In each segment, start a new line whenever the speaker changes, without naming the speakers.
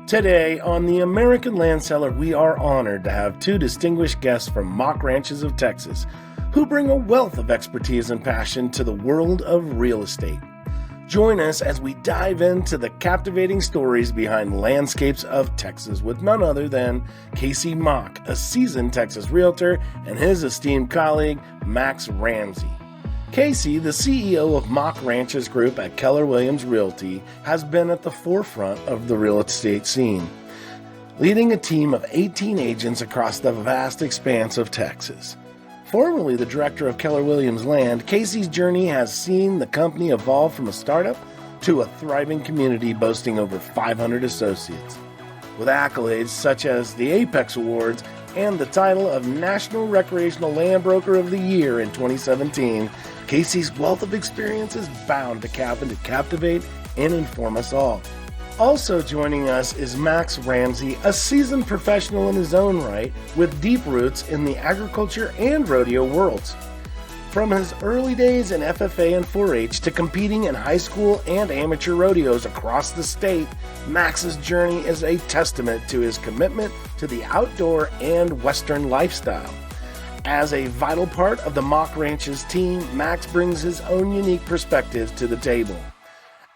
Today on the American Land Seller, we are honored to have two distinguished guests from Mock Ranches of Texas who bring a wealth of expertise and passion to the world of real estate. Join us as we dive into the captivating stories behind landscapes of Texas with none other than Kasey Mock, a seasoned Texas realtor, and his esteemed colleague, Max Ramsey. Kasey, the CEO of Mock Ranches Group at Keller Williams Realty, has been at the forefront of the real estate scene, leading a team of 18 agents across the vast expanse of Texas. Formerly the director of Keller Williams Land, Kasey's journey has seen the company evolve from a startup to a thriving community boasting over 500 associates. With accolades such as the Apex Awards and the title of National Recreational Land Broker of the Year in 2017, Kasey's wealth of experience is bound to captivate and inform us all. Also joining us is Max Ramsey, a seasoned professional in his own right with deep roots in the agriculture and rodeo worlds. From his early days in FFA and 4-H to competing in high school and amateur rodeos across the state, Max's journey is a testament to his commitment to the outdoor and Western lifestyle. As a vital part of the Mock Ranches team, Max brings his own unique perspectives to the table.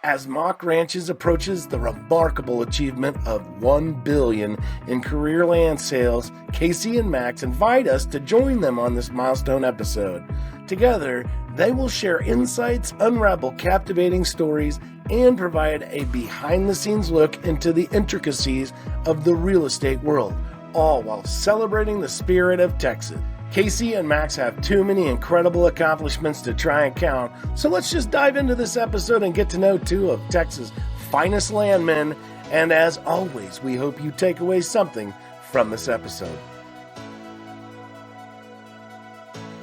As Mock Ranches approaches the remarkable achievement of $1 billion in career land sales, Kasey and Max invite us to join them on this milestone episode. Together, they will share insights, unravel captivating stories, and provide a behind-the-scenes look into the intricacies of the real estate world, all while celebrating the spirit of Texas. Kasey and Max have too many incredible accomplishments to try and count, so let's just dive into this episode and get to know two of Texas' finest landmen. And as always, we hope you take away something from this episode.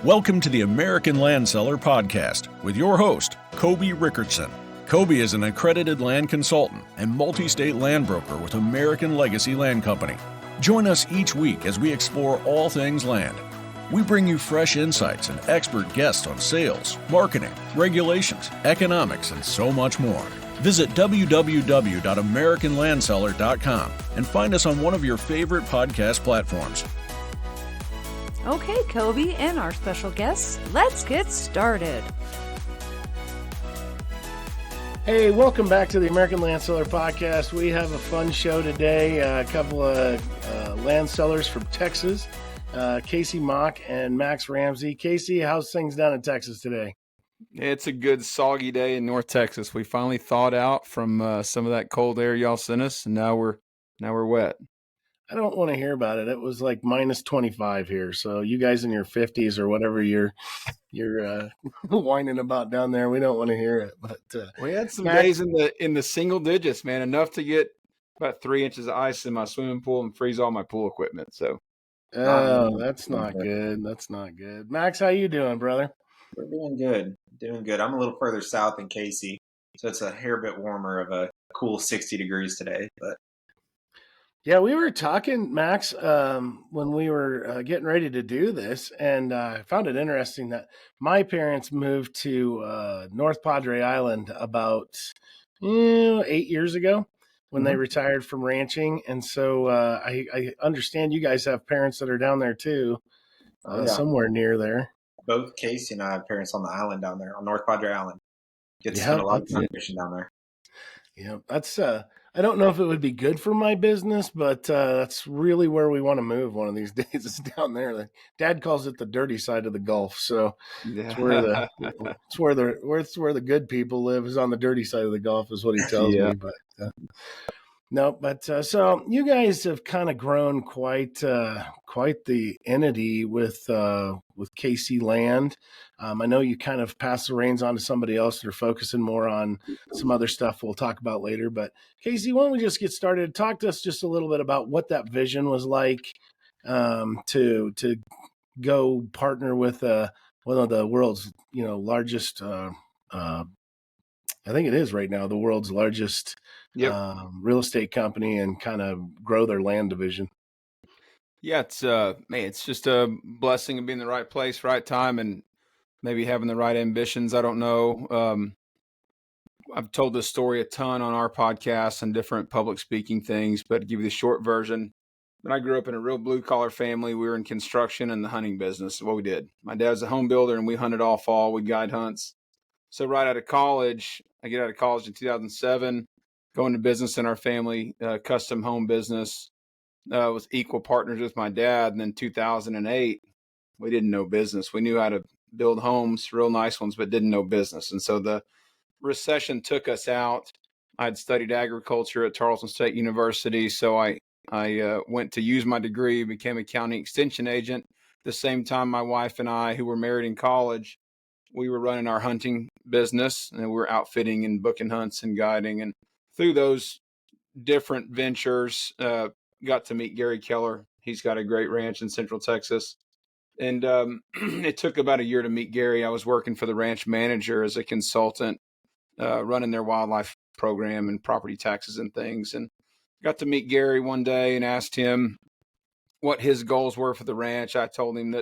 Welcome to the American Land Seller Podcast with your host, Kobe Rickardson. Kobe is an accredited land consultant and multi-state land broker with American Legacy Land Company. Join us each week as we explore all things land. We bring you fresh insights and expert guests on sales, marketing, regulations, economics, and so much more. Visit www.americanlandseller.com and find us on one of your favorite podcast platforms.
Okay, Kobe and our special guests, let's get started.
Hey, welcome back to the American Land Seller Podcast. We have a fun show today. A couple of land sellers from Texas. Kasey Mock and Max Ramsey. Kasey, how's things down in Texas today?
It's a good soggy day in North Texas. We finally thawed out from some of that cold air y'all sent us, and now we're wet.
I don't want to hear about it. It was like minus 25 here. So you guys in your 50s or whatever you're whining about down there, we don't want to hear it. But
we had some
Max,
days in the single digits, man, enough to get about 3 inches of ice in my swimming pool and freeze all my pool equipment. So.
Oh, that's not good. That's not good. Max, how you doing, brother?
We're doing good. Doing good. I'm a little further south than Kasey, so it's a hair bit warmer of a cool 60 degrees today. But
yeah, we were talking, Max, when we were getting ready to do this, and I found it interesting that my parents moved to North Padre Island about 8 years ago when they retired from ranching. And so I understand you guys have parents that are down there too, somewhere near there.
Both Kasey and I have parents on the island down there, on North Padre Island. Get to spend a lot of time fishing down there.
Yeah, that's I don't know if it would be good for my business, but that's really where we want to move one of these days. It's down there. Dad calls it the dirty side of the Gulf. So it's where the good people live, is on the dirty side of the Gulf, is what he tells me. But so you guys have kind of grown quite the entity with Kasey Land. I know you kind of pass the reins on to somebody else. They're focusing more on some other stuff we'll talk about later. But Kasey, why don't we just get started? Talk to us just a little bit about what that vision was like to go partner with one of the world's largest. I think it is right now the world's largest real estate company, and kind of grow their land division.
Yeah, it's just a blessing of being in the right place, right time, and maybe having the right ambitions. I don't know. I've told this story a ton on our podcast and different public speaking things, but to give you the short version, when I grew up in a real blue collar family, we were in construction and the hunting business is what we did. My dad's a home builder and we hunted all fall. We'd guide hunts. So right out of college, I get out of college in 2007, go into business in our family, custom home business, was equal partners with my dad. And then 2008, we didn't know business. We knew how to build homes, real nice ones, but didn't know business. And so the recession took us out. I'd studied agriculture at Tarleton State University. So I went to use my degree, became a county extension agent. The same time, my wife and I, who were married in college, we were running our hunting business and we were outfitting and booking hunts and guiding. And through those different ventures, got to meet Gary Keller. He's got a great ranch in Central Texas. And it took about a year to meet Gary. I was working for the ranch manager as a consultant, running their wildlife program and property taxes and things. And got to meet Gary one day and asked him what his goals were for the ranch. I told him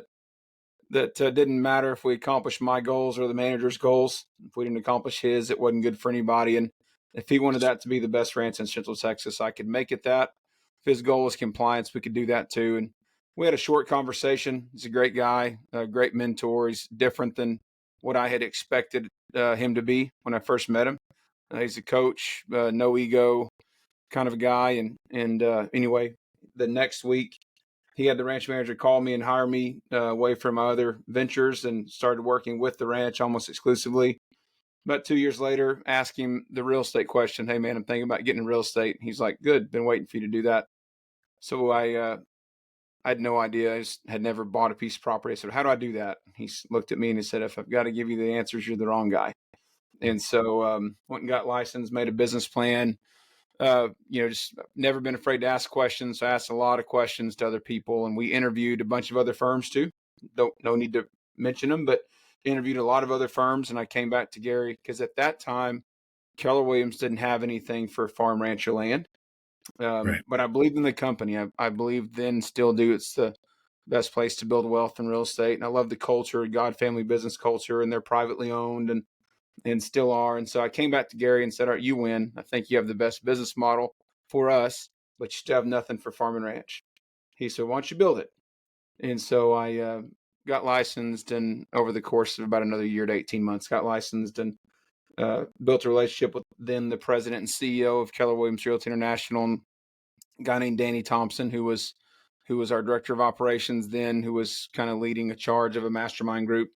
that didn't matter if we accomplished my goals or the manager's goals. If we didn't accomplish his, it wasn't good for anybody. And if he wanted that to be the best ranch in Central Texas, I could make it that. If his goal was compliance, we could do that too. And we had a short conversation. He's a great guy, a great mentor. He's different than what I had expected him to be when I first met him. He's a coach, no ego kind of a guy. And anyway, the next week, he had the ranch manager call me and hire me away from my other ventures and started working with the ranch almost exclusively. About 2 years later, asked him the real estate question. Hey, man, I'm thinking about getting in real estate. He's like, good, been waiting for you to do that. So I had no idea. I just had never bought a piece of property. I said, how do I do that? He looked at me and he said, if I've got to give you the answers, you're the wrong guy. And so went and got licensed, made a business plan. Just never been afraid to ask questions. I asked a lot of questions to other people, and we interviewed a bunch of other firms too. No need to mention them, but interviewed a lot of other firms. And I came back to Gary because at that time, Keller Williams didn't have anything for farm rancher land.
Right.
But I believed in the company. I believe then, still do. It's the best place to build wealth in real estate. And I love the culture, God family business culture, and they're privately owned and still are. And so I came back to Gary and said, all right, you win. I think you have the best business model for us, but you still have nothing for farm and ranch. He said, why don't you build it? And so I got licensed, and over the course of about another year to 18 months, got licensed and built a relationship with then the president and CEO of Keller Williams Realty International, a guy named Danny Thompson, who was our director of operations then, who was kind of leading a charge of a mastermind group.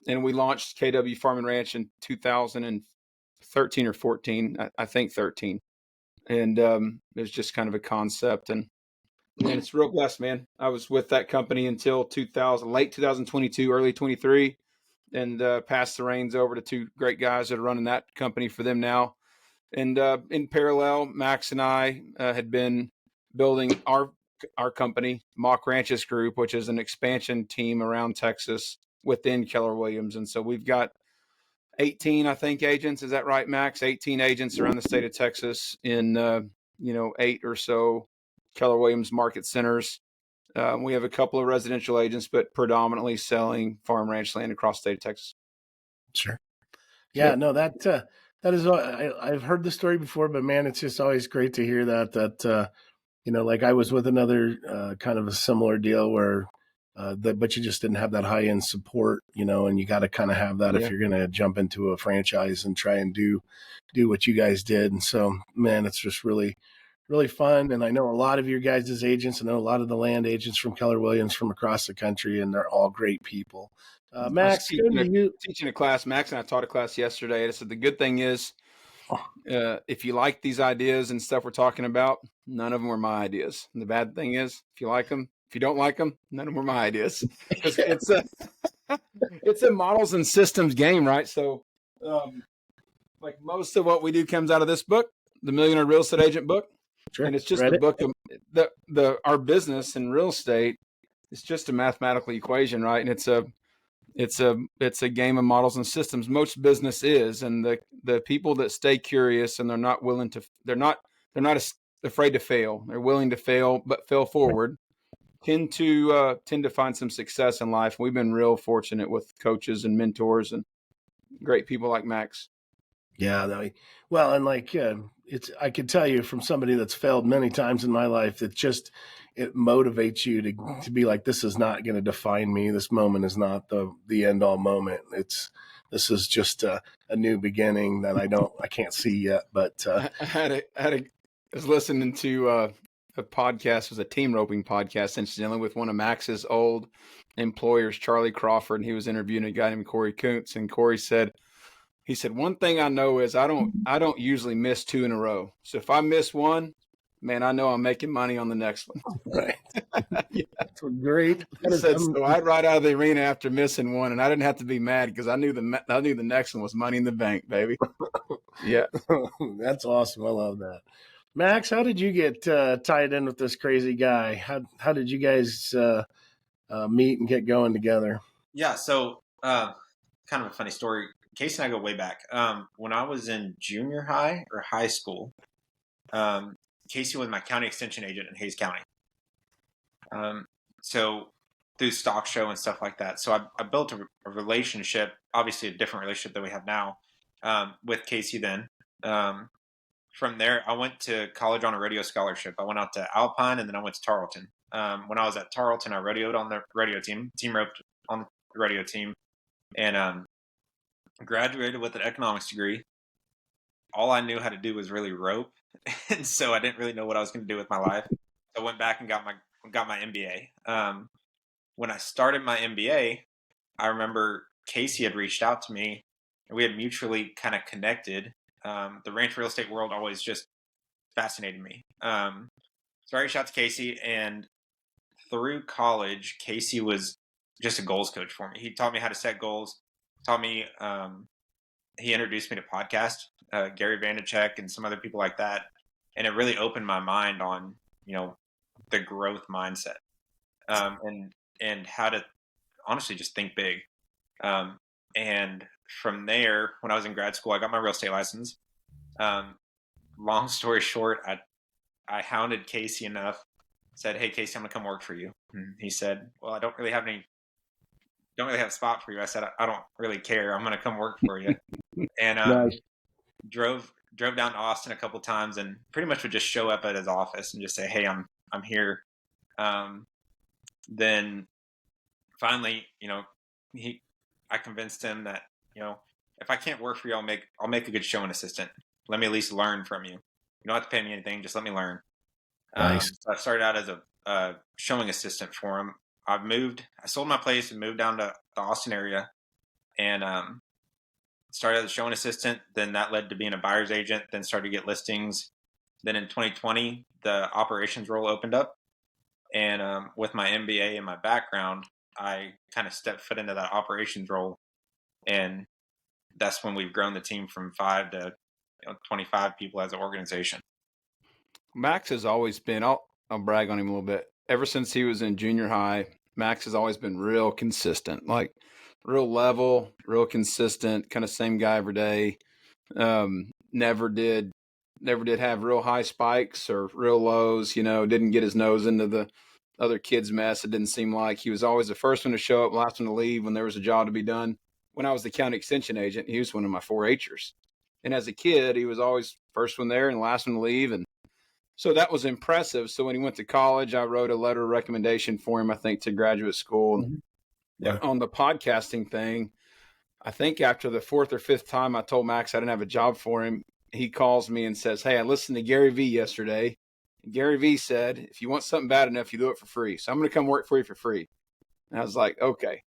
And we launched KW Farm and Ranch in 2013 or 14, I think 13. And it was just kind of a concept. And it's real blessed, man. I was with that company until late 2022, early 23, and passed the reins over to two great guys that are running that company for them now. And in parallel, Max and I had been building our company, Mock Ranches Group, which is an expansion team around Texas within Keller Williams. And so we've got 18, I think, agents. Is that right, Max? 18 agents around the state of Texas in, 8 or so Keller Williams market centers. We have a couple of residential agents, but predominantly selling farm ranch land across the state of Texas.
Sure. Yeah, no, that is, I've heard the story before, but man, it's just always great to hear that, like I was with another kind of a similar deal where, but you just didn't have that high end support, and you got to kind of have that if you're going to jump into a franchise and try and do what you guys did. And so, man, it's just really, really fun. And I know a lot of your guys' agents. I know a lot of the land agents from Keller Williams from across the country, and they're all great people. Max,
teaching a class. Max and I taught a class yesterday. I said the good thing is, if you like these ideas and stuff we're talking about, none of them were my ideas. And the bad thing is, if you like them, if you don't like them, none of them were my ideas. It's a models and systems game, right? So, like most of what we do comes out of this book, the Millionaire Real Estate Agent book, and it's just a book of our business in real estate. It's just a mathematical equation, right? And it's a game of models and systems. Most business is, and the people that stay curious and they're not afraid to fail. They're willing to fail, but fail forward. Tend to find some success in life. We've been real fortunate with coaches and mentors and great people like Max.
Yeah. Well, and I could tell you from somebody that's failed many times in my life that it motivates you to be like, this is not going to define me. This moment is not the end all moment. This is just a new beginning that I can't see yet. But
I was listening to a podcast, it was a team roping podcast, incidentally, with one of Max's old employers, Charlie Crawford, and he was interviewing a guy named Corey Kuntz, and Corey said, one thing I know is I don't usually miss 2 in a row. So if I miss one, man, I know I'm making money on the next one.
right.
Yeah.
That's great.
So I'd ride out of the arena after missing one, and I didn't have to be mad because I knew the next one was money in the bank, baby. Yeah.
That's awesome. I love that. Max, how did you get tied in with this crazy guy? How did you guys meet and get going together?
Yeah, so kind of a funny story. Kasey and I go way back. When I was in junior high or high school, Kasey was my county extension agent in Hayes County. So through stock show and stuff like that. So I built a relationship, obviously a different relationship than we have now, with Kasey then. From there, I went to college on a rodeo scholarship. I went out to Alpine, and then I went to Tarleton. When I was at Tarleton, I rodeoed on the rodeo team roped on the rodeo team, and graduated with an economics degree. All I knew how to do was really rope, and so I didn't really know what I was going to do with my life. So I went back and got my MBA. When I started my MBA, I remember Kasey had reached out to me, and we had mutually kind of connected. The ranch real estate world always just fascinated me. So I reached out to Kasey, and through college, Kasey was just a goals coach for me. He taught me how to set goals, taught me, he introduced me to podcasts, Gary Vaynerchuk and some other people like that. And it really opened my mind on, the growth mindset, and how to honestly just think big. And from there, when I was in grad school, I got my real estate license. Long story short, I hounded Kasey enough, said, "Hey, Kasey, I'm gonna come work for you." And he said, "Well, I don't really have a spot for you." I said, "I don't really care. I'm gonna come work for you." And
Nice.
drove down to Austin a couple times, and pretty much would just show up at his office and just say, "Hey, I'm here." Then finally, I convinced him that, if I can't work for you, I'll make a good showing assistant. Let me at least learn from you. You don't have to pay me anything. Just let me learn.
Nice.
So I started out as a showing assistant for him. I sold my place and moved down to the Austin area, and started as a showing assistant. Then that led to being a buyer's agent, then started to get listings. Then in 2020, the operations role opened up. And with my MBA and my background, I kind of stepped foot into that operations role. And that's when we've grown the team from 5 to 25 people as an organization.
Max has always been, I'll brag on him a little bit. Ever since he was in junior high, Max has always been real consistent, like real level, real consistent, kind of same guy every day. Never did have real high spikes or real lows, didn't get his nose into the other kids' mess. It didn't seem like. He was always the first one to show up, last one to leave when there was a job to be done. When I was the county extension agent, he was one of my 4-H'ers. And as a kid, he was always first one there and last one to leave. And so that was impressive. So when he went to college, I wrote a letter of recommendation for him, I think, to graduate school.
Mm-hmm. Yeah.
On the podcasting thing, I think after the 4th or 5th time I told Max I didn't have a job for him, he calls me and says, "Hey, I listened to Gary Vee yesterday. Gary Vee said, if you want something bad enough, you do it for free. So I'm going to come work for you for free." And I was like, okay,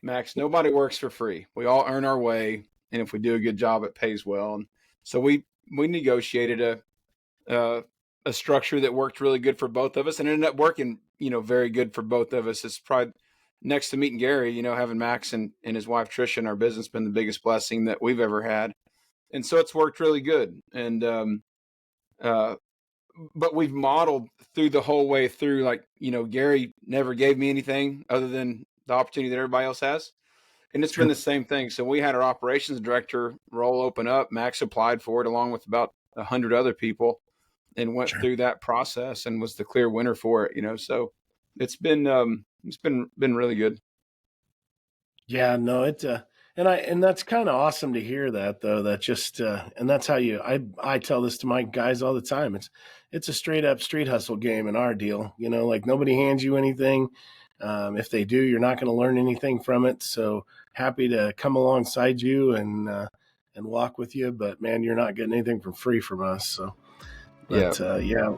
Max, nobody works for free. We all earn our way. And if we do a good job, it pays well. And so we negotiated a structure that worked really good for both of us, and ended up working, very good for both of us. It's probably next to meeting Gary, having Max and his wife, Tricia, in our business been the biggest blessing that we've ever had. And so it's worked really good. And, but we've modeled through the whole way through, like, Gary never gave me anything other than the opportunity that everybody else has. And it's been the same thing. So we had our operations director role open up. Max applied for it along with about 100 other people and went through that process and was the clear winner for it, so it's been really good.
Yeah, no, And that's kind of awesome to hear that, though. That just and that's how I tell this to my guys all the time. It's a straight up street hustle game in our deal. Like nobody hands you anything. If they do, you're not going to learn anything from it. So happy to come alongside you and walk with you. But man, you're not getting anything for free from us. So, but yeah.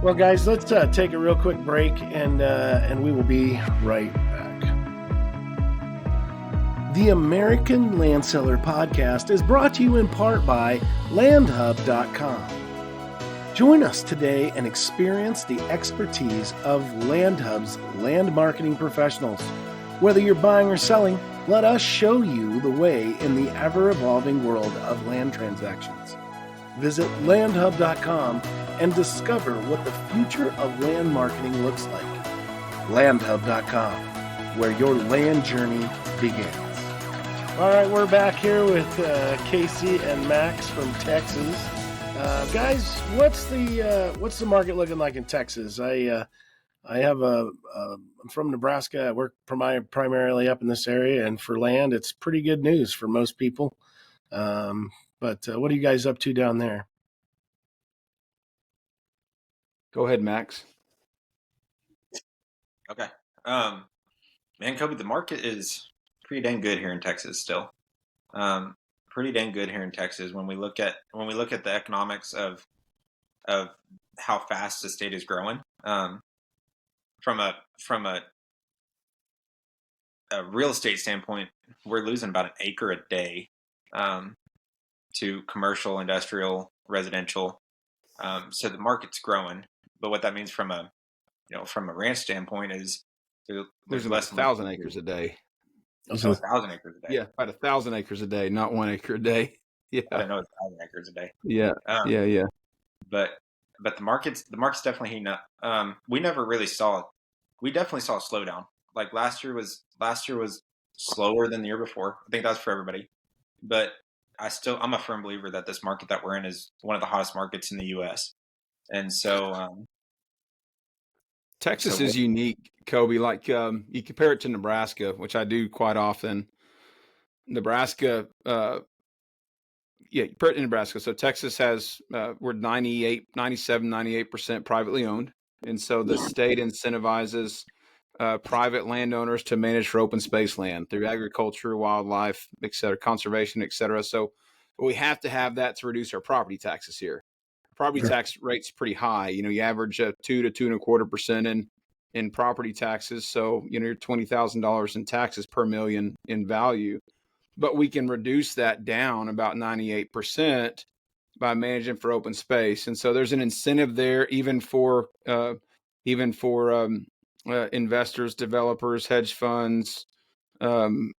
Well, guys, let's take a real quick break, and we will be right back. The American Land Seller Podcast is brought to you in part by LandHub.com. Join us today and experience the expertise of LandHub's land marketing professionals. Whether you're buying or selling, let us show you the way in the ever-evolving world of land transactions. Visit LandHub.com and discover what the future of land marketing looks like. LandHub.com, where your land journey begins. All right, we're back here with Kasey and Max from Texas. Guys, what's the market looking like in Texas? I'm from Nebraska. I work primarily up in this area, and for land, it's pretty good news for most people. But what are you guys up to down there?
Go ahead, Max.
Okay. Man, Kobe, the market is pretty dang good here in Texas still. Pretty dang good here in Texas when we look at the economics of how fast the state is growing. From a real estate standpoint, we're losing about an acre a day to commercial, industrial, residential. So the market's growing. But what that means from a ranch standpoint is there's less
than 1,000 acres a day.
So 1,000 acres a day.
Yeah, about 1,000 acres a day, not 1 acre a day. Yeah,
I don't know, 1,000 acres a day.
Yeah, yeah.
But the market's definitely heating up. We definitely saw a slowdown. Like last year was slower than the year before. I think that's for everybody. But I'm a firm believer that this market that we're in is one of the hottest markets in the U.S. And so
Texas is unique, Kobe. Like you compare it to Nebraska, which I do quite often. Nebraska, you compare it to Nebraska. So Texas has, we're 98% privately owned. And so the state incentivizes private landowners to manage for open space land through agriculture, wildlife, et cetera, conservation, et cetera. So we have to have that to reduce our property taxes here. Property tax rate's pretty high. You average 2 to 2.25% in property taxes. So, you're $20,000 in taxes per million in value, but we can reduce that down about 98% by managing for open space. And so there's an incentive there, even for investors, developers, hedge funds, all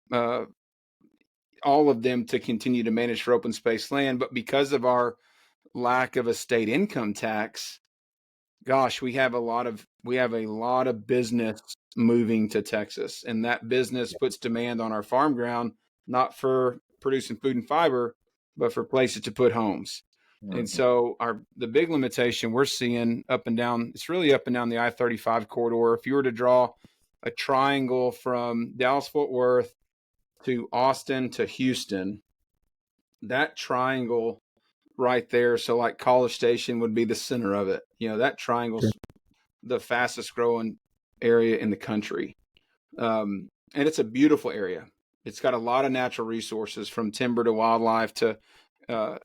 of them to continue to manage for open space land. But because of our lack of a state income tax, gosh, we have a lot of business moving to Texas, and that business puts demand on our farm ground, not for producing food and fiber, but for places to put homes. Mm-hmm. And so the big limitation we're seeing up and down the I-35 corridor. If you were to draw a triangle from Dallas-Fort Worth to Austin to Houston, that triangle right there. So like College Station would be the center of it. That triangle's the fastest growing area in the country. And it's a beautiful area. It's got a lot of natural resources, from timber to wildlife to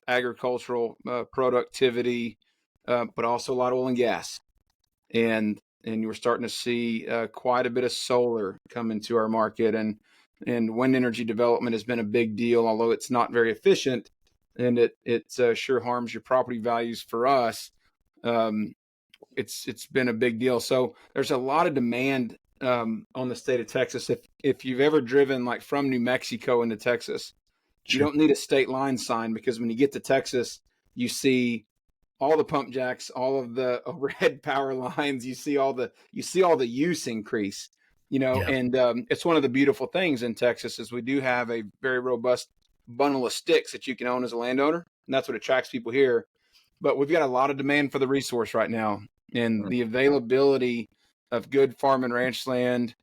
agricultural productivity, but also a lot of oil and gas. And we're starting to see quite a bit of solar come into our market, and wind energy development has been a big deal, although it's not very efficient. And it sure harms your property values for us. It's been a big deal. So there's a lot of demand on the state of Texas. If you've ever driven like from New Mexico into Texas, you don't need a state line sign, because when you get to Texas, you see all the pump jacks, all of the overhead power lines. You see all the use increase. And it's one of the beautiful things in Texas is we do have a very robust bundle of sticks that you can own as a landowner, and that's what attracts people here. But we've got a lot of demand for the resource right now, and the availability of good farm and ranch land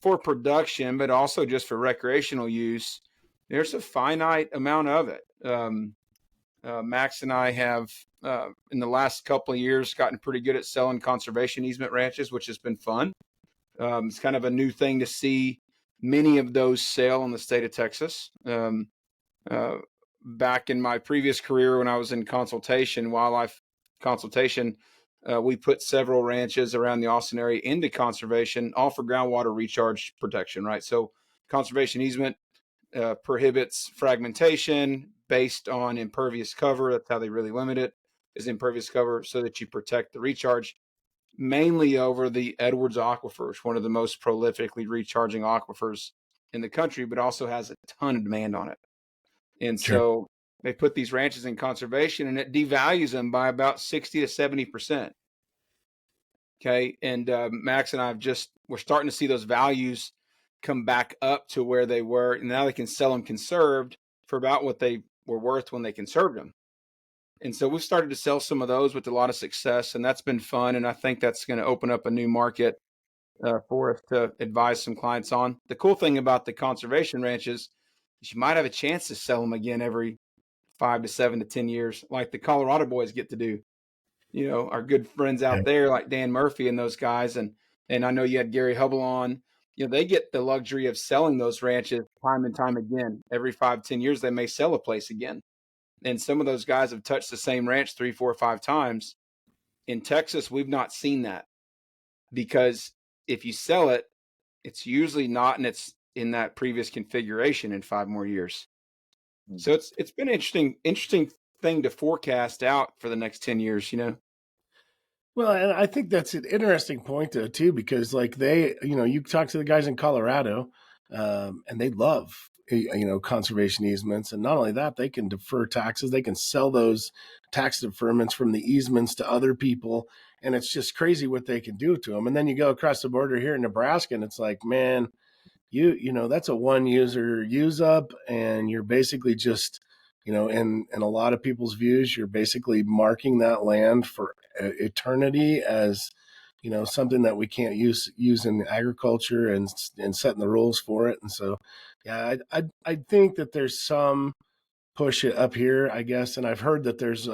for production, but also just for recreational use, there's a finite amount of it. Max and I have, in the last couple of years, gotten pretty good at selling conservation easement ranches, which has been fun. It's kind of a new thing to see many of those sell in the state of Texas. Back in my previous career, when I was in wildlife consultation, we put several ranches around the Austin area into conservation, all for groundwater recharge protection, right? So conservation easement prohibits fragmentation based on impervious cover. That's how they really limit it, is impervious cover, so that you protect the recharge, mainly over the Edwards Aquifer, one of the most prolifically recharging aquifers in the country, but also has a ton of demand on it. And so they put these ranches in conservation, and it devalues them by about 60 to 70%. Okay. And Max and I we're starting to see those values come back up to where they were. And now they can sell them conserved for about what they were worth when they conserved them. And so we've started to sell some of those with a lot of success, and that's been fun. And I think that's going to open up a new market for us to advise some clients on. The cool thing about the conservation ranches is you might have a chance to sell them again every 5 to 7 to 10 years, like the Colorado boys get to do. You know, our good friends out there like Dan Murphy and those guys. And I know you had Gary Hubble on. You know, they get the luxury of selling those ranches time and time again. Every 5, 10 years, they may sell a place again. And some of those guys have touched the same ranch 3, 4, 5 times. In Texas, we've not seen that, because if you sell it, it's usually not in that previous configuration in 5 more years. So it's been an interesting thing to forecast out for the next 10 years, you know?
Well, and I think that's an interesting point though, too, because like you talk to the guys in Colorado, and they love, conservation easements. And not only that, they can defer taxes. They can sell those tax deferments from the easements to other people. And it's just crazy what they can do to them. And then you go across the border here in Nebraska, and it's like, man, that's a one user use up, and you're basically just, in a lot of people's views, you're basically marking that land for eternity as, something that we can't use in agriculture, and setting the rules for it. And so, yeah, I think that there's some push up here, I guess. And I've heard that there's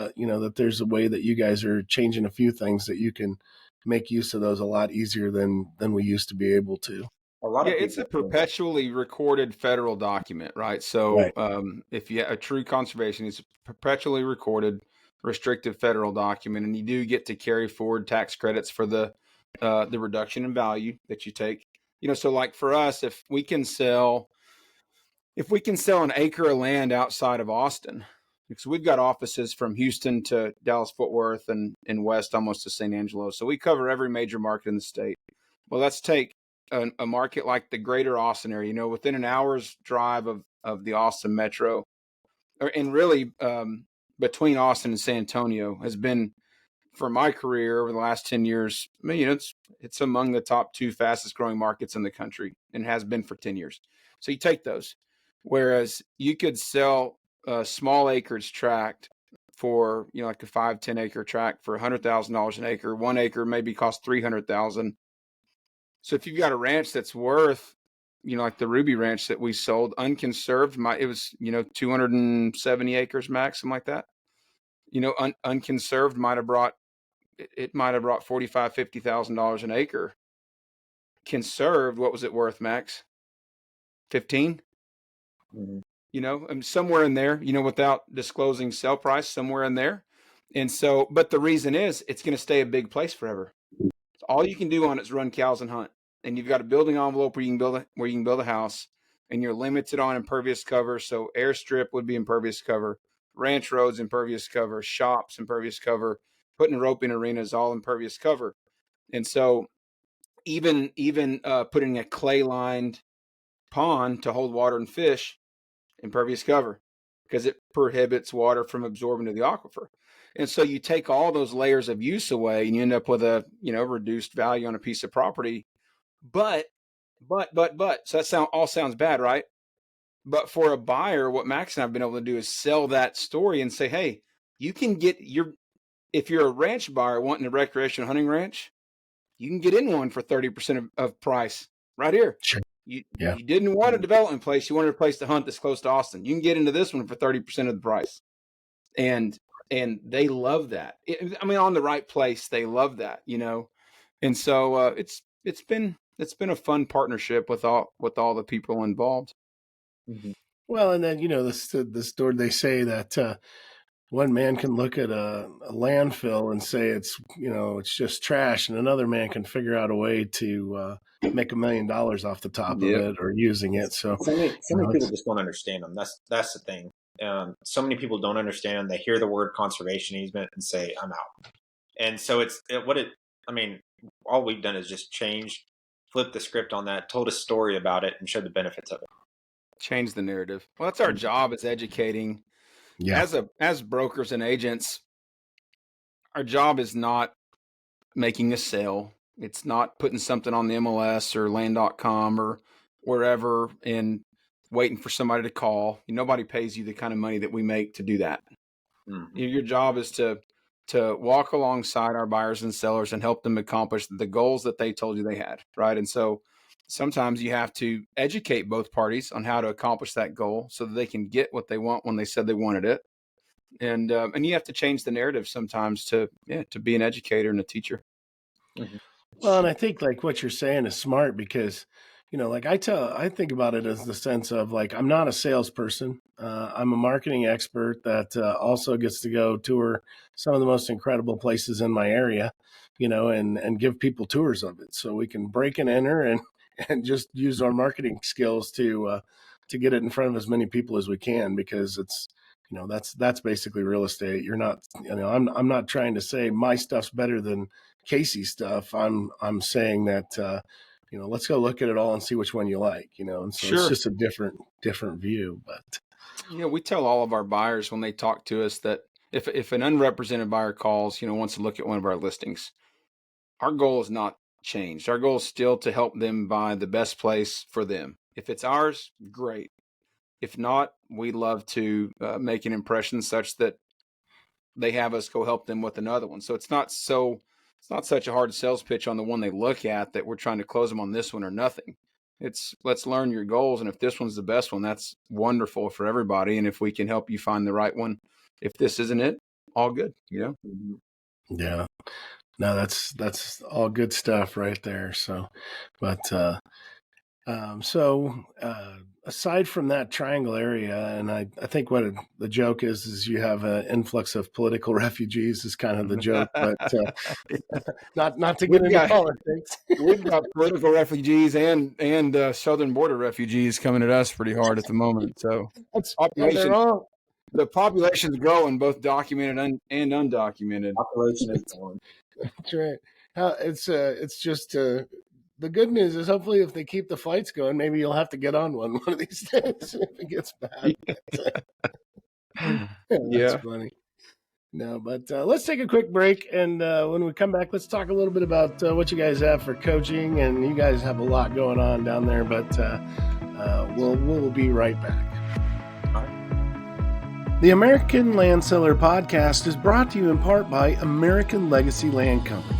a way that you guys are changing a few things that you can make use of those a lot easier than we used to be able to.
It's a perpetually recorded federal document, right? So right. If you have a true conservation, it's a perpetually recorded restrictive federal document, and you do get to carry forward tax credits for the reduction in value that you take. So like for us, if we can sell an acre of land outside of Austin, because we've got offices from Houston to Dallas-Fort Worth and west almost to St. Angelo. So we cover every major market in the state. Well, let's take a market like the greater Austin area, within an hour's drive of the Austin metro, and really between Austin and San Antonio has been, for my career over the last 10 years, it's among the top 2 fastest growing markets in the country, and has been for 10 years. So you take those, whereas you could sell a small acreage tract for, like a 5-10 acre tract for $100,000 an acre. 1 acre maybe costs $300,000. So if you've got a ranch that's worth, like the Ruby Ranch that we sold unconserved, it was, 270 acres max, something like that. Unconserved might have brought $45,000, $50,000 an acre. Conserved, what was it worth, Max? 15? Mm-hmm. Somewhere in there, without disclosing sale price, somewhere in there. And so, but the reason is it's going to stay a big place forever. So all you can do on it is run cows and hunt. And you've got a building envelope where you can build a house, and you're limited on impervious cover. So airstrip would be impervious cover, ranch roads impervious cover, shops impervious cover, putting a rope in arenas all impervious cover. And so even putting a clay lined pond to hold water and fish, impervious cover, because it prohibits water from absorbing to the aquifer. And so you take all those layers of use away, and you end up with a reduced value on a piece of property. But so that all sounds bad, right? But for a buyer, what Max and I have been able to do is sell that story and say, hey, you can get if you're a ranch buyer wanting a recreational hunting ranch, you can get in one for 30% of price right here.
Sure.
You
Yeah.
you didn't want a development place. You wanted a place to hunt that's close to Austin. You can get into this one for 30% of the price. And they love that. I mean, on the right place, they love that, And so it's been a fun partnership with all the people involved.
Mm-hmm.
Well, and then, the story, they say that one man can look at a landfill and say it's just trash, and another man can figure out a way to make $1 million off the top of it or using it. So
many people just don't understand them. That's the thing. So many people don't understand them. They hear the word conservation easement and say, I'm out. And so all we've done is just flip the script on that, told a story about it, and showed the benefits of it.
Change the narrative. Well, that's our job, is educating.
Yeah.
As brokers and agents, our job is not making a sale. It's not putting something on the MLS or land.com or wherever and waiting for somebody to call. Nobody pays you the kind of money that we make to do that.
Mm-hmm.
Your job is to walk alongside our buyers and sellers and help them accomplish the goals that they told you they had, right? And so sometimes you have to educate both parties on how to accomplish that goal so that they can get what they want when they said they wanted it. And you have to change the narrative sometimes to be an educator and a teacher.
Mm-hmm.
Well, and I think like what you're saying is smart because, like I think about it as the sense of like, I'm not a salesperson. I'm a marketing expert that also gets to go tour some of the most incredible places in my area, and give people tours of it. So we can break and enter and just use our marketing skills to get it in front of as many people as we can, because it's, that's basically real estate. You're not, I'm not trying to say my stuff's better than Kasey's stuff. I'm saying that, let's go look at it all and see which one you like, and so It's just a different view. But
we tell all of our buyers when they talk to us that if an unrepresented buyer calls, wants to look at one of our listings, our goal is not changed. Our goal is still to help them buy the best place for them. If it's ours, great. If not, we'd love to make an impression such that they have us go help them with another one. So it's not such a hard sales pitch on the one they look at that we're trying to close them on this one or nothing. It's let's learn your goals. And if this one's the best one, that's wonderful for everybody. And if we can help you find the right one, if this isn't it, all good,
Yeah. No, that's all good stuff right there. So, but, aside from that triangle area, and I think what the joke is you have an influx of political refugees is kind of the joke, but not to get into politics.
We've got political refugees and southern border refugees coming at us pretty hard at the moment. So the population's growing, both documented and undocumented.
Population is growing.
That's right. It's just the good news is hopefully if they keep the flights going, maybe you'll have to get on one of these days if it gets bad. That's funny. No, but let's take a quick break, and when we come back, let's talk a little bit about what you guys have for coaching, and you guys have a lot going on down there, but we'll be right back. The American Land Seller Podcast is brought to you in part by American Legacy Land Company.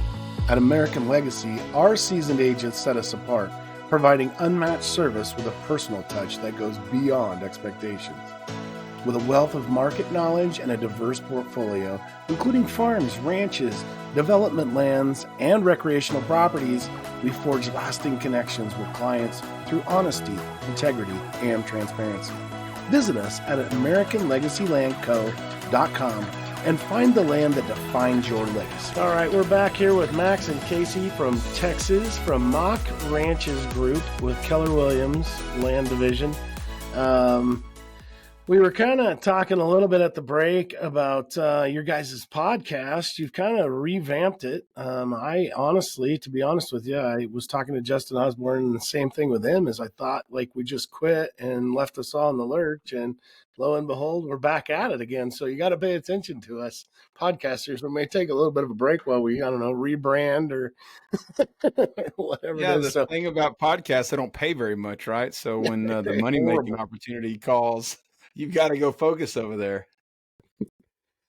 At American Legacy, our seasoned agents set us apart, providing unmatched service with a personal touch that goes beyond expectations. With a wealth of market knowledge and a diverse portfolio, including farms, ranches, development lands, and recreational properties, we forge lasting connections with clients through honesty, integrity, and transparency. Visit us at AmericanLegacyLandCo.com and find the land that defines your legacy. All right, we're back here with Max and Kasey from Texas, from Mock Ranches Group with Keller Williams Land Division. We were kind of talking a little bit at the break about your guys' podcast. You've kind of revamped it. I honestly, to be honest with you, I was talking to Justin Osborne, and the same thing with him is I thought like we just quit and left us all in the lurch, and lo and behold, we're back at it again. So you got to pay attention to us podcasters. We may take a little bit of a break while we, rebrand or whatever.
Yeah, the thing about podcasts, they don't pay very much, right? So when the money-making opportunity calls, you've got to go focus over there.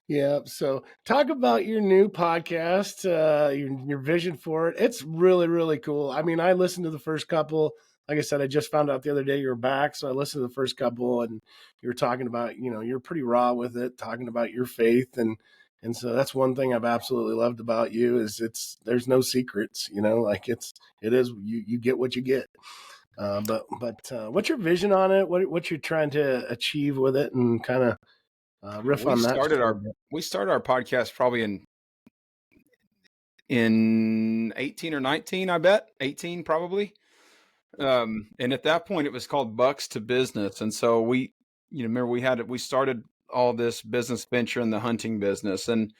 Yeah. So talk about your new podcast, your vision for it. It's really, really cool. I mean, I listened to the first couple. Like I said, I just found out the other day you were back. So I listened to the first couple and you were talking about, you're pretty raw with it, talking about your faith. And so that's one thing I've absolutely loved about you is there's no secrets, like it is, you get what you get. But what's your vision on it? What you're trying to achieve with it and kind of riff
We
on that just
started
a little
our
bit.
we started our podcast probably in 18 or 19, I bet 18 probably. And at that point, it was called Bucks to Business, and so remember we started all this business venture in the hunting business, and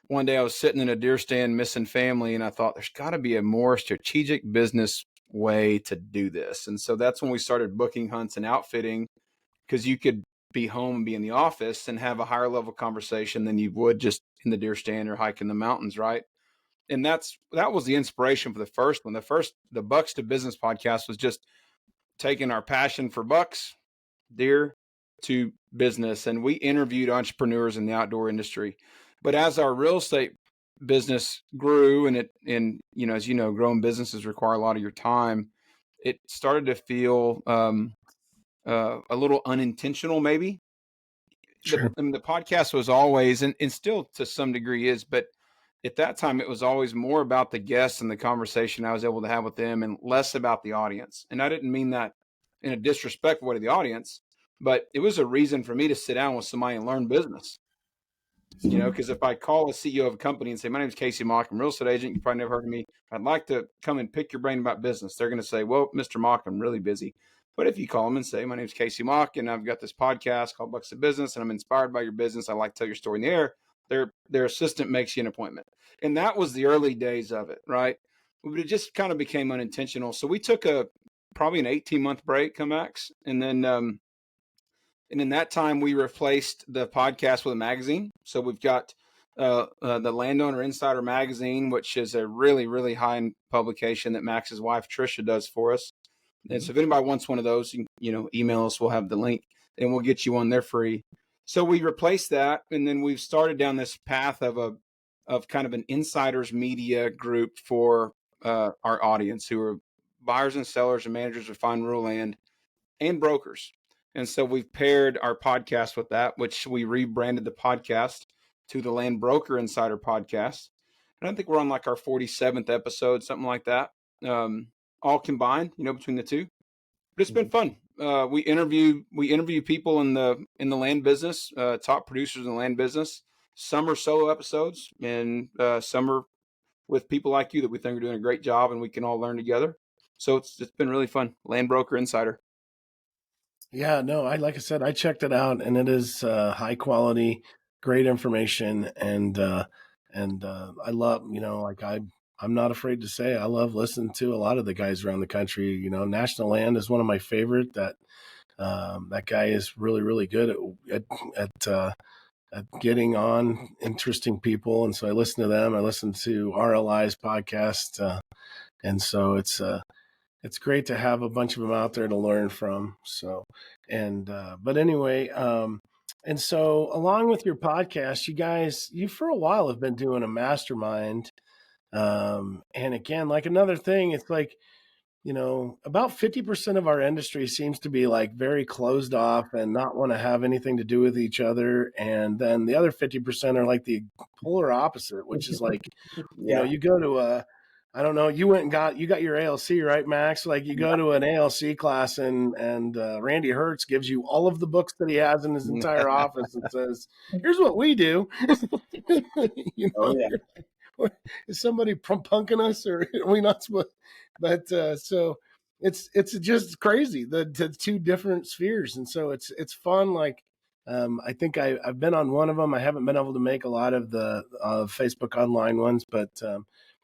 one day I was sitting in a deer stand missing family, and I thought there's got to be a more strategic business way to do this, and so that's when we started booking hunts and outfitting, because you could be home and be in the office and have a higher level conversation than you would just in the deer stand or hiking the mountains, right? And that was the inspiration for the first one. The Bucks to Business podcast was just taking our passion for bucks, deer, to business, and we interviewed entrepreneurs in the outdoor industry. But as our real estate business grew, and as you know, growing businesses require a lot of your time, it started to feel a little unintentional, maybe.
Sure.
The podcast was always, and still to some degree is, but at that time it was always more about the guests and the conversation I was able to have with them, and less about the audience. And I didn't mean that in a disrespectful way to the audience, but it was a reason for me to sit down with somebody and learn business. Because if I call a CEO of a company and say, my name is Kasey Mock, I'm a real estate agent, you probably never heard of me, I'd like to come and pick your brain about business. They're going to say, well, Mr. Mock, I'm really busy. But if you call them and say, my name is Kasey Mock, and I've got this podcast called Bucks to Business, and I'm inspired by your business, I like to tell your story in the air, their assistant makes you an appointment. And that was the early days of it, right? But it just kind of became unintentional. So we took probably an 18-month break, Max, and then in that time, we replaced the podcast with a magazine. So we've got the Landowner Insider magazine, which is a really, really high-end publication that Max's wife, Tricia, does for us. And so if anybody wants one of those, email us. We'll have the link, and we'll get you one. They're free. So we replaced that, and then we've started down this path of kind of an insiders media group for our audience, who are buyers and sellers and managers of fine rural land and brokers. And so we've paired our podcast with that, which we rebranded the podcast to the Land Broker Insider Podcast. And I think we're on like our 47th episode, something like that, all combined, between the two. But it's been fun. We interview people in the land business, top producers in the land business. Some are solo episodes, and some are with people like you that we think are doing a great job, and we can all learn together. So it's been really fun. Land Broker Insider.
Yeah, no, like I said, I checked it out, and it is high quality, great information, and I love, like I'm not afraid to say I love listening to a lot of the guys around the country. National Land is one of my favorite. That guy is really, really good at getting on interesting people, and so I listen to them. I listen to RLI's podcast, and so it's great to have a bunch of them out there to learn from. So, but anyway, and so along with your podcast, you for a while have been doing a mastermind. And again, like another thing, it's like, about 50% of our industry seems to be like very closed off and not want to have anything to do with each other. And then the other 50% are like the polar opposite, which is like, you go to I don't know, you got your ALC, right, Max? Like you go to an ALC class and Randy Hertz gives you all of the books that he has in his entire office and says, here's what we do.
Oh, yeah.
Is somebody punking us, or are we not supposed? But so it's just crazy, the two different spheres, and so it's fun. Like I think I've been on one of them. I haven't been able to make a lot of the Facebook online ones, but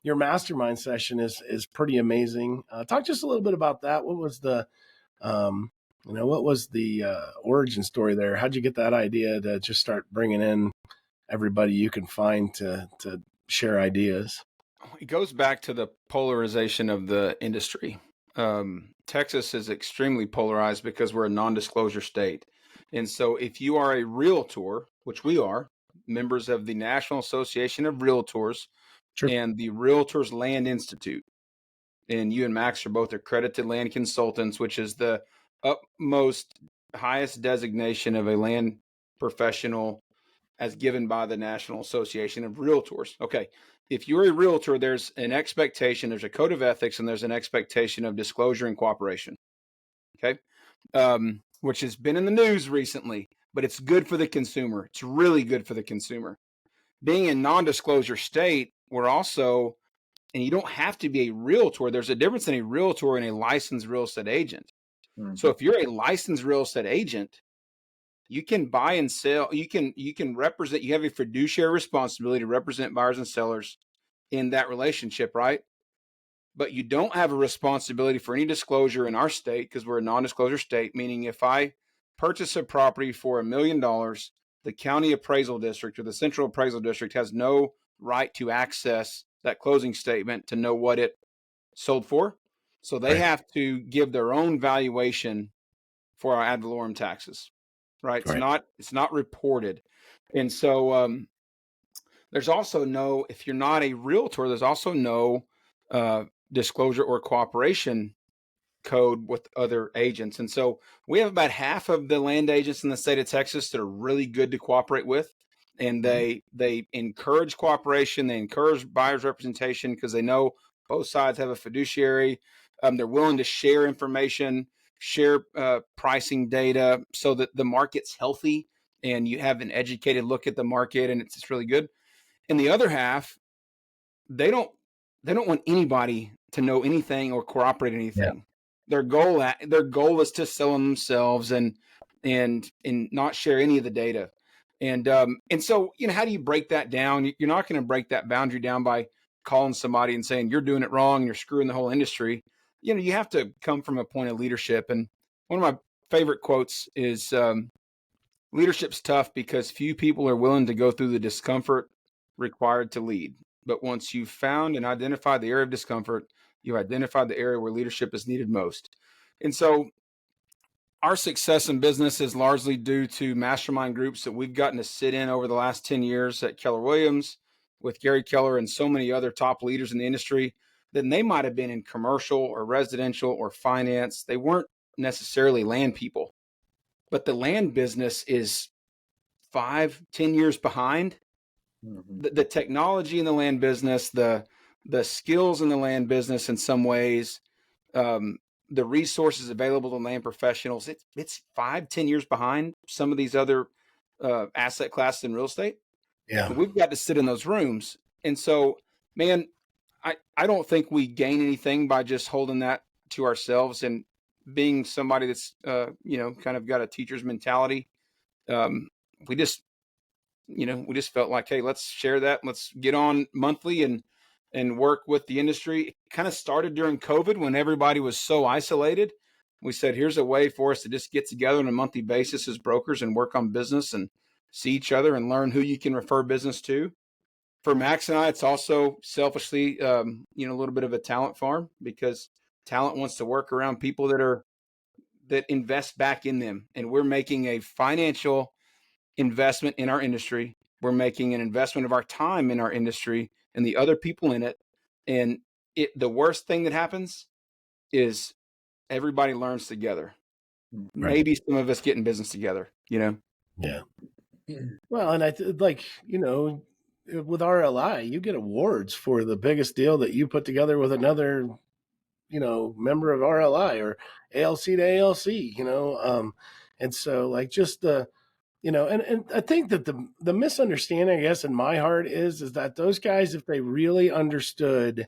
your mastermind session is pretty amazing. Talk just a little bit about that. What was the origin story there? How'd you get that idea to just start bringing in everybody you can find to share ideas?
It goes back to the polarization of the industry. Texas is extremely polarized because we're a non-disclosure state. And so if you are a realtor, which we are, members of the National Association of Realtors
Sure.
and the Realtors Land Institute. And you and Max are both accredited land consultants, which is the utmost highest designation of a land professional as given by the National Association of Realtors. Okay. If you're a realtor, there's an expectation, there's a code of ethics, and there's an expectation of disclosure and cooperation. Okay. Which has been in the news recently, but it's good for the consumer. It's really good for the consumer. Being a non-disclosure state, we're also, and you don't have to be a realtor. There's a difference in a realtor and a licensed real estate agent. Mm-hmm. So if you're a licensed real estate agent, you can buy and sell, you can represent, you have a fiduciary responsibility to represent buyers and sellers in that relationship, right? But you don't have a responsibility for any disclosure in our state because we're a non-disclosure state, meaning if I purchase a property for $1 million, the county appraisal district or the central appraisal district has no right to access that closing statement to know what it sold for. So they have to give their own valuation for our ad valorem taxes, right? It's not reported. And so there's also no, if you're not a realtor, there's also no disclosure or cooperation code with other agents. And so we have about half of the land agents in the state of Texas that are really good to cooperate with. And they encourage cooperation. They encourage buyers representation because they know both sides have a fiduciary. They're willing to share information, share pricing data so that the market's healthy and you have an educated look at the market and it's really good. And the other half, they don't want anybody to know anything or cooperate anything. Yeah. Their goal is to sell them themselves and not share any of the data. And so, how do you break that down? You're not going to break that boundary down by calling somebody and saying you're doing it wrong and you're screwing the whole industry. You have to come from a point of leadership. And one of my favorite quotes is leadership's tough because few people are willing to go through the discomfort required to lead. But once you've found and identified the area of discomfort, you identified the area where leadership is needed most. And so our success in business is largely due to mastermind groups that we've gotten to sit in over the last 10 years at Keller Williams with Gary Keller and so many other top leaders in the industry. Then they might have been in commercial or residential or finance. They weren't necessarily land people, but the land business is 5-10 years behind. Mm-hmm. The technology in the land business, the skills in the land business in some ways, the resources available to land professionals, it's 5-10 years behind some of these other asset classes in real estate. Yeah. And we've got to sit in those rooms. And so, man, I don't think we gain anything by just holding that to ourselves and being somebody that's, kind of got a teacher's mentality. We just felt like, hey, let's share that. Let's get on monthly and work with the industry. It kind of started during COVID when everybody was so isolated. We said, here's a way for us to just get together on a monthly basis as brokers and work on business and see each other and learn who you can refer business to. For Max and I, it's also selfishly, a little bit of a talent farm because talent wants to work around people that invest back in them. And we're making a financial investment in our industry. We're making an investment of our time in our industry and the other people in it. And the worst thing that happens is everybody learns together. Right. Maybe some of us get in business together, Yeah.
Well, and with RLI, you get awards for the biggest deal that you put together with another, member of RLI or ALC to ALC, and so just the, and I think that the misunderstanding, I guess, in my heart is that those guys, if they really understood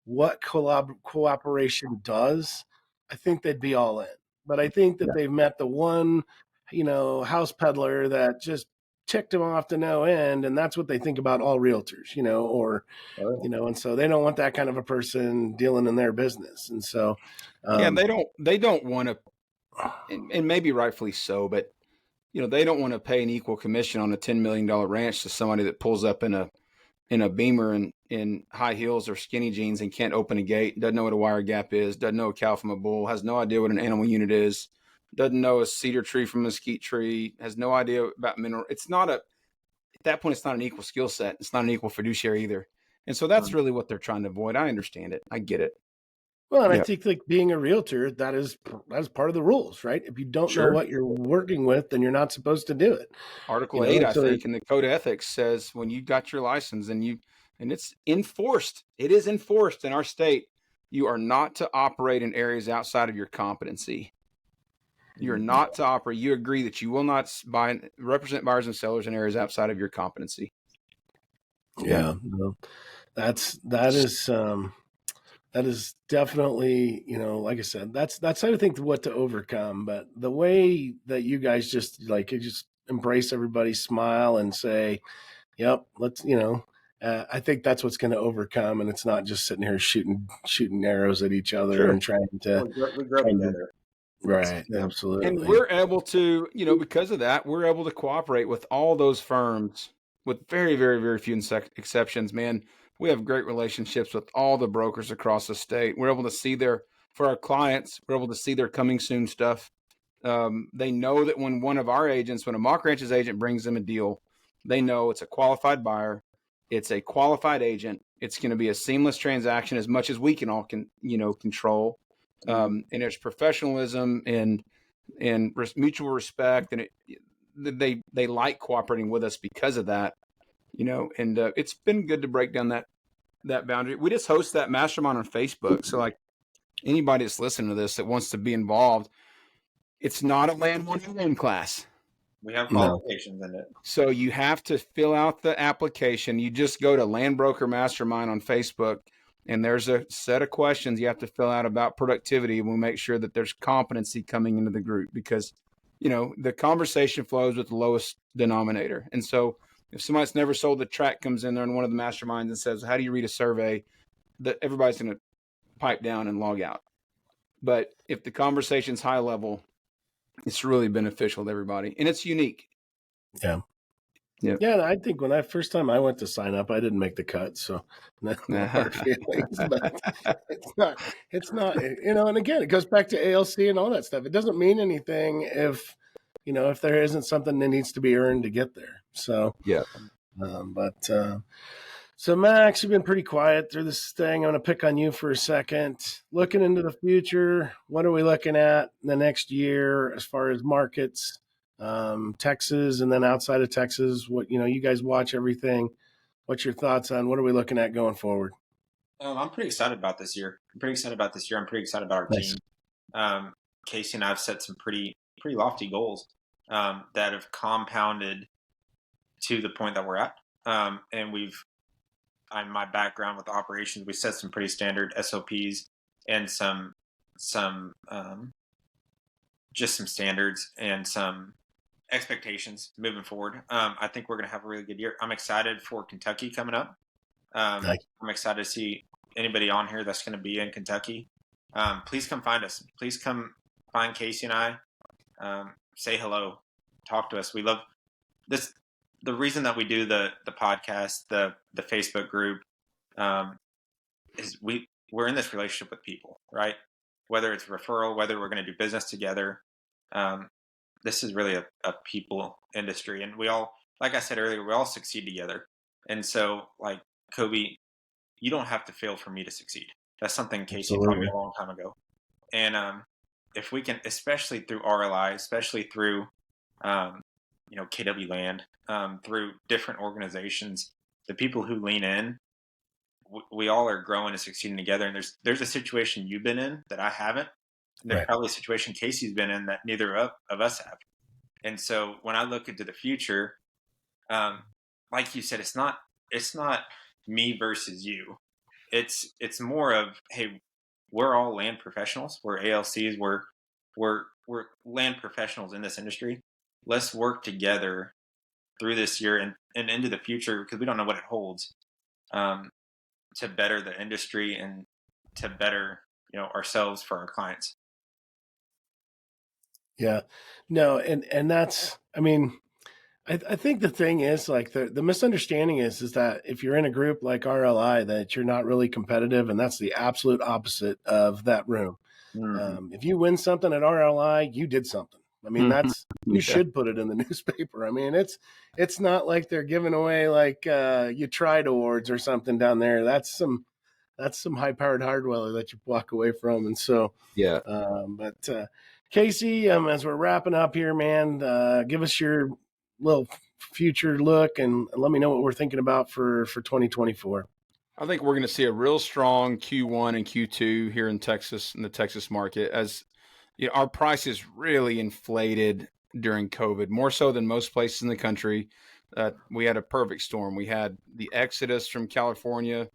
what cooperation does, I think they'd be all in. But I think that they've met the one, house peddler that just ticked them off to no end. And that's what they think about all realtors, and so they don't want that kind of a person dealing in their business. And so,
they don't want to, and maybe rightfully so, but they don't want to pay an equal commission on a $10 million ranch to somebody that pulls up in a Beamer and in high heels or skinny jeans and can't open a gate, doesn't know what a wire gap is, doesn't know a cow from a bull, has no idea what an animal unit is, doesn't know a cedar tree from a mesquite tree, has no idea about mineral. that point, it's not an equal skill set. It's not an equal fiduciary either. And so that's really what they're trying to avoid. I understand it. I get it.
Well, and I
Yeah.
think like being a realtor, that is part of the rules, right? If you don't know
Sure.
what you're working with, then you're not supposed to do it.
Article 8, I think, in the Code of Ethics says when you got your license and it's enforced, it is enforced in our state, you are not to operate in areas outside of your competency. You're not to operate. You agree that you will not represent buyers and sellers in areas outside of your competency.
Yeah, no, that is definitely, like I said, that's I think what to overcome. But the way that you guys just embrace everybody, smile, and say, "Yep, let's," I think that's what's going to overcome, and it's not just sitting here shooting arrows at each other and trying to.
We grow together.
Right, absolutely.
And we're able to, because of that, we're able to cooperate with all those firms with very, very, very few exceptions, man. We have great relationships with all the brokers across the state. We're able to see for our clients, we're able to see their coming soon stuff. They know that when when a Mock Ranch's agent brings them a deal, they know it's a qualified buyer. It's a qualified agent. It's going to be a seamless transaction as much as we can all control. And there's professionalism and mutual respect, and they like cooperating with us because of that, and it's been good to break down that boundary. We just host that mastermind on Facebook. So like anybody that's listening to this that wants to be involved, it's not a Land 101 class.
We have qualifications in it.
So you have to fill out the application. You just go to Land Broker Mastermind on Facebook, and there's a set of questions you have to fill out about productivity. And we'll make sure that there's competency coming into the group because, the conversation flows with the lowest denominator. And so if somebody that's never sold the track comes in there in one of the masterminds and says, how do you read a survey? That everybody's going to pipe down and log out. But if the conversation's high level, it's really beneficial to everybody. And it's unique.
Yeah.
Yep.
Yeah, and I think when first time I went to sign up, I didn't make the cut, so no hard feelings. But it's not, and again, it goes back to ALC and all that stuff. It doesn't mean anything if there isn't something that needs to be earned to get there. So
yeah.
So Max, you've been pretty quiet through this thing. I'm going to pick on you for a second. Looking into the future, what are we looking at in the next year as far as markets? Texas, and then outside of Texas, what you guys watch everything. What's your thoughts on what are we looking at going forward?
I'm pretty excited about this year. I'm pretty excited about our team. Kasey and I have set some pretty lofty goals that have compounded to the point that we're at. And in my background with operations, we set some pretty standard SOPs and some standards and some expectations moving forward. I think we're going to have a really good year. I'm excited for Kentucky coming up. I'm excited to see anybody on here that's going to be in Kentucky. Please come find us. Please come find Kasey and I. Say hello. Talk to us. We love this. The reason that we do the podcast, the Facebook group, is we're in this relationship with people, right? Whether it's referral, whether we're going to do business together. This is really a people industry. And we all, like I said earlier, we all succeed together. And so, like, Kobe, you don't have to fail for me to succeed. That's something Kasey taught me a long time ago. And if we can, especially through RLI, especially through, KW Land, through different organizations, the people who lean in, we all are growing and succeeding together. And there's a situation you've been in that I haven't. There's probably a situation Kasey's been in that neither of us have. And so when I look into the future, like you said, it's not me versus you. It's more of, hey, we're all land professionals. We're ALCs. We're land professionals in this industry. Let's work together through this year and into the future, because we don't know what it holds, to better the industry and to better ourselves for our clients.
Yeah, no, and that's, I think the thing is, like, the misunderstanding is that if you're in a group like RLI, that you're not really competitive, and that's the absolute opposite of that room. Mm-hmm. If you win something at RLI, you did something. I mean, you
Yeah.
should put it in the newspaper. I mean, it's not like they're giving away like you tried awards or something down there. That's some high powered hardware that you walk away from. And so,
Yeah.
but Kasey, as we're wrapping up here, man, give us your little future look and let me know what we're thinking about for 2024.
I think we're going to see a real strong Q1 and Q2 here in Texas, in the Texas market, as you know, our prices really inflated during COVID, more so than most places in the country. We had a perfect storm. We had the exodus from California.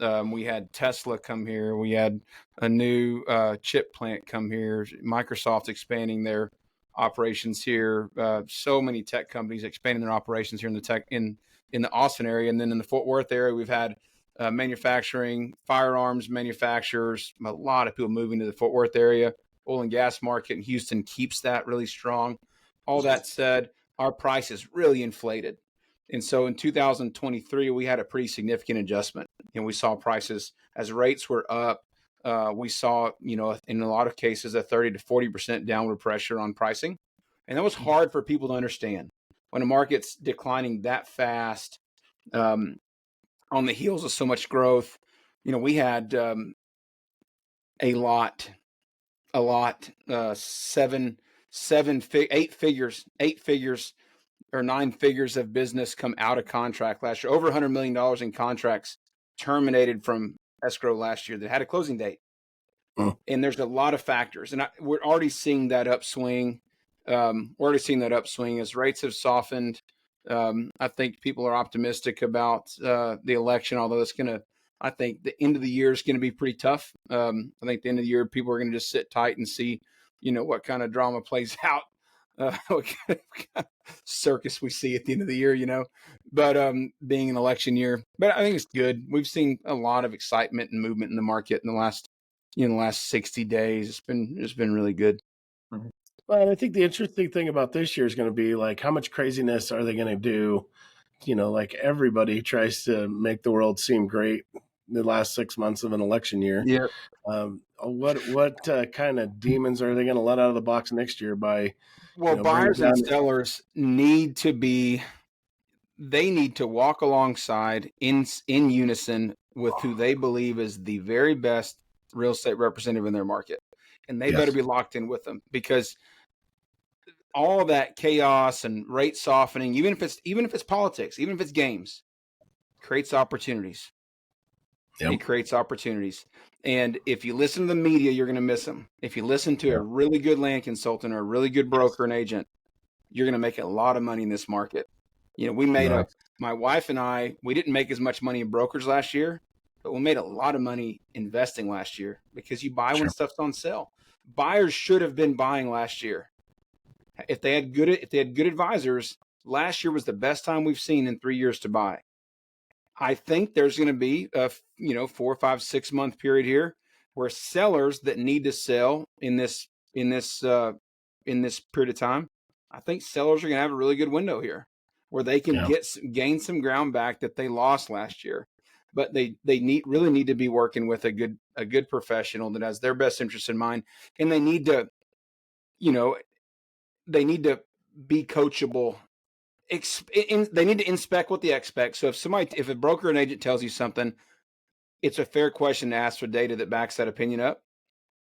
We had Tesla come here. We had a new chip plant come here. Microsoft expanding their operations here. So many tech companies expanding their operations here in the Austin area, and then in the Fort Worth area, we've had manufacturing, firearms manufacturers. A lot of people moving to the Fort Worth area. Oil and gas market in Houston keeps that really strong. All that said, our price is really inflated. And so in 2023, we had a pretty significant adjustment. And we saw prices as rates were up. We saw, in a lot of cases, a 30 to 40% downward pressure on pricing. And that was hard for people to understand. When a market's declining that fast, on the heels of so much growth, we had eight figures or nine figures of business come out of contract last year. Over $100 million in contracts terminated from escrow last year that had a closing date. And there's a lot of factors, and we're already seeing that upswing. As rates have softened. I think people are optimistic about the election, although I think the end of the year is going to be pretty tough. I think the end of the year, people are going to just sit tight and see, what kind of drama plays out, what kind of circus we see at the end of the year, but being an election year. But I think it's good. We've seen a lot of excitement and movement in the market in the last 60 days. It's been really good.
Mm-hmm. Well, I think the interesting thing about this year is going to be like, how much craziness are they going to do? Like everybody tries to make the world seem great the last 6 months of an election year.
Yeah.
What kind of demons are they going to let out of the box next year by?
Well, buyers and sellers need to walk alongside in unison with who they believe is the very best real estate representative in their market. And they better be locked in with them, because all of that chaos and rate softening, even if it's politics, even if it's games, creates opportunities. Yep. It creates opportunities. And if you listen to the media, you're going to miss them. If you listen to a really good land consultant or a really good broker and agent, you're going to make a lot of money in this market. We made my wife and I, we didn't make as much money in brokers last year, but we made a lot of money investing last year, because you buy when stuff's on sale. Buyers should have been buying last year. If they had good advisors, last year was the best time we've seen in 3 years to buy. I think there's going to be a 4, 5, 6 month period here where sellers that need to sell in this period of time, I think sellers are going to have a really good window here where they can gain some ground back that they lost last year. But they really need to be working with a good professional that has their best interest in mind, and they need to be coachable. They need to inspect what they expect. So if a broker and agent tells you something, it's a fair question to ask for data that backs that opinion up.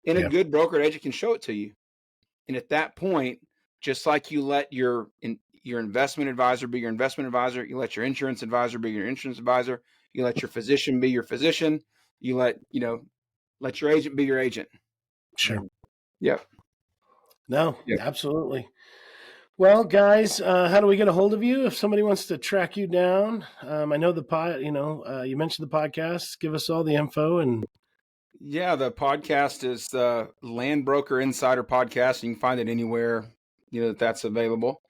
And a good broker and agent can show it to you. And at that point, just like you let your investment advisor be your investment advisor, you let your insurance advisor be your insurance advisor, you let your physician be your physician, you let your agent be your agent.
Sure.
Yep.
No, absolutely. Well, guys, how do we get a hold of you if somebody wants to track you down? I know you mentioned the podcast. Give us all the info. And
yeah, the podcast is the Land Broker Insider Podcast. You can find it anywhere that's available.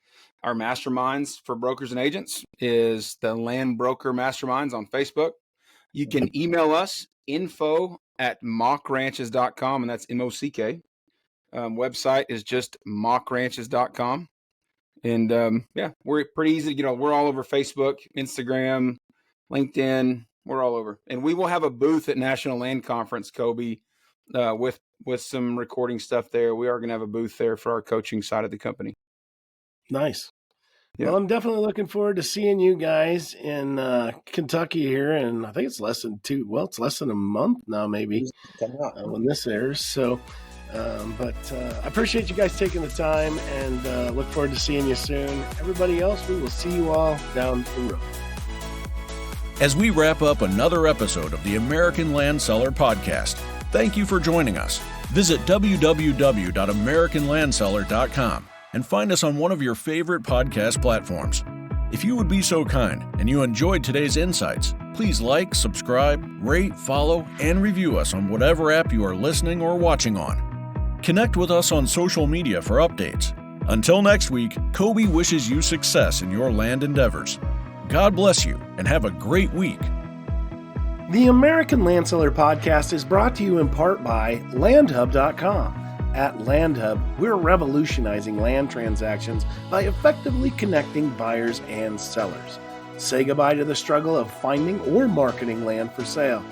Our masterminds for brokers and agents is the Land Broker Masterminds on Facebook. You can email us info@mockranches.com, and that's MOCK. Website is just mockranches.com. And we're pretty easy to we're all over Facebook, Instagram, LinkedIn. We're all over. And we will have a booth at National Land Conference, Kobe, with some recording stuff there. We are going to have a booth there for our coaching side of the company.
Nice.
Yeah.
Well, I'm definitely looking forward to seeing you guys in Kentucky here, and I think it's less than a month now, maybe, when this airs. So, but I appreciate you guys taking the time, and look forward to seeing you soon. Everybody else, we will see you all down the road.
As we wrap up another episode of the American Land Seller Podcast, thank you for joining us. Visit www.americanlandseller.com and find us on one of your favorite podcast platforms. If you would be so kind and you enjoyed today's insights, please like, subscribe, rate, follow, and review us on whatever app you are listening or watching on. Connect with us on social media for updates. Until next week, Kobe wishes you success in your land endeavors. God bless you and have a great week.
The American Land Seller Podcast is brought to you in part by LandHub.com. At LandHub, we're revolutionizing land transactions by effectively connecting buyers and sellers. Say goodbye to the struggle of finding or marketing land for sale.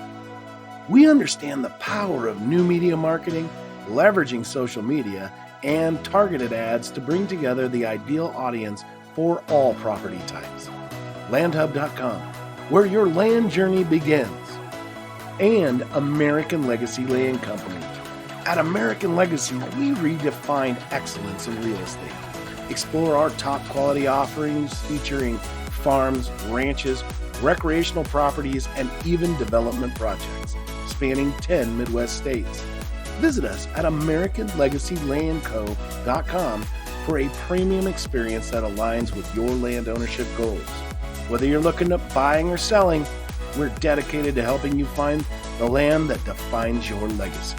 We understand the power of new media marketing, leveraging social media, and targeted ads to bring together the ideal audience for all property types. LandHub.com, where your land journey begins. And American Legacy Land Company. At American Legacy, we redefine excellence in real estate. Explore our top quality offerings featuring farms, ranches, recreational properties, and even development projects spanning 10 Midwest states. Visit us at AmericanLegacyLandCo.com for a premium experience that aligns with your land ownership goals. Whether you're looking at buying or selling, we're dedicated to helping you find the land that defines your legacy.